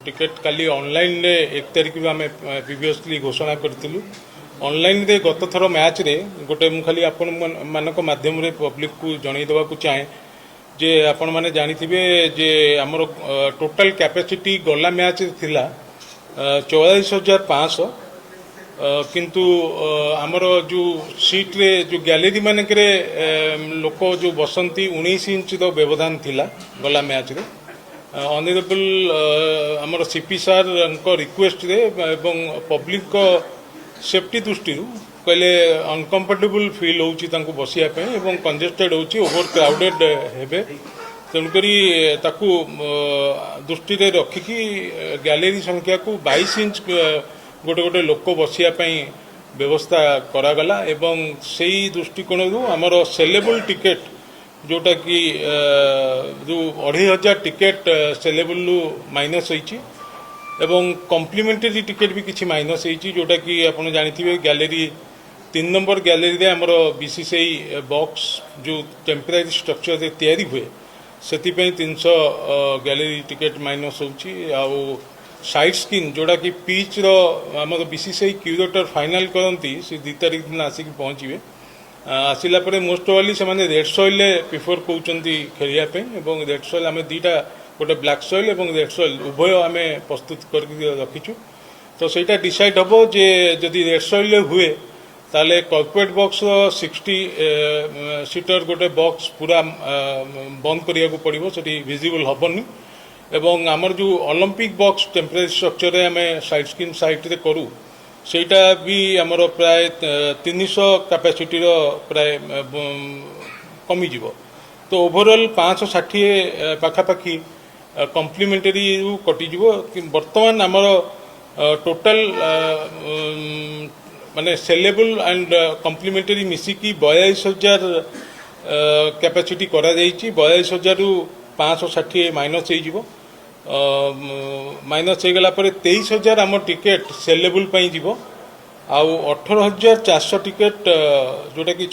ticket काली online रे 1 तारिख आम प्रिवियसली घोषणा करूँ ऑनलाइन रे गत थर मैच रे गोटे मु खाली आपण मानक माध्यम रे पब्लिक को जणई देवा को चाहे जे आपण माने जानिथिबे जे हमर टोटल कैपेसिटी गला मैच थिला 44,500 किंतु आमर जो सीट रे जो गैलरी मानक रे लोक जो बसंती 19 इंच तो व्यवधान थिला गला मैच रे ऑनरेबल आमर सीपी सार रिक्वेस्ट रे एवं पब्लिक को सेफ्टी दृष्टि कहले अनकंफर्टेबल फील होची तांको बसिया पे एवं कंजेस्टेड होची ओवर क्राउडेड हेबे तेणुकरी ताकू दृष्टि रे रखिकी गैलरी संख्या को 22 इंच गोटे गोटे लोक बसिया पे व्यवस्था करागला एवं सेही दृष्टिकोण आमर सेलेबल टिकेट जोटा कि जो 2,500 टिकेट सेलेबल माइनस होईची एवं कॉम्प्लीमेंटरी टिकेट भी किसी माइनस होईची जोटा कि आपण जानिथिबे गैलरी 3 नंबर गैलरी रे हमर बीसीसीआई बॉक्स जो टेम्पररी स्ट्रक्चर रे तैयारी हुए सेति पे 300 गैलरी टिकेट माइनस होची आउ साइड स्क्रीन जोड़ा कि पिच रो हमर बीसीसीआई क्यूरेटर फाइनल करंती से 2 तारिख दिन आसिक पहुंचीबे आसिला परे मोस्ट वाली से माने रेड सॉइल प्रिफर कौचंती खेलिया पे एवं रेड सॉइल हमें दीटा गोटे ब्लैक सॉइल एवं रेड सॉइल उभय आम प्रस्तुत करके रखीचु तो सेटा डिसाइड हम जे जदि रेड सॉइल हुए ताले कॉर्पोरेट बॉक्स 60 सीटर गोटे बॉक्स पूरा बंद करिया को पड़िबो सेठी विजिबल हबनी एवं आमर जो ओलंपिक बॉक्स टेम्पररी स्ट्रक्चर रे आमे साइड स्क्रीन साइड रे करू सेटा भी आमर प्राय 300 कैपेसिटी रो प्राय कमी जीवो तो ओवरऑल 560 पाखापाखी कॉम्प्लीमेंटरी कटि जीवो वर्तमान आमर टोटल माने सेलेबल एंड कॉम्प्लीमेंटरी मिसिकी 42,000 कैपेसिटी करा जाइछि 42,000 रु 560 माइनस हो जीवो माइनस हो गला पर 23,000 आम टिकेट सेलेबल पई जीवो आउ 18,400 टिकेट जोटा कि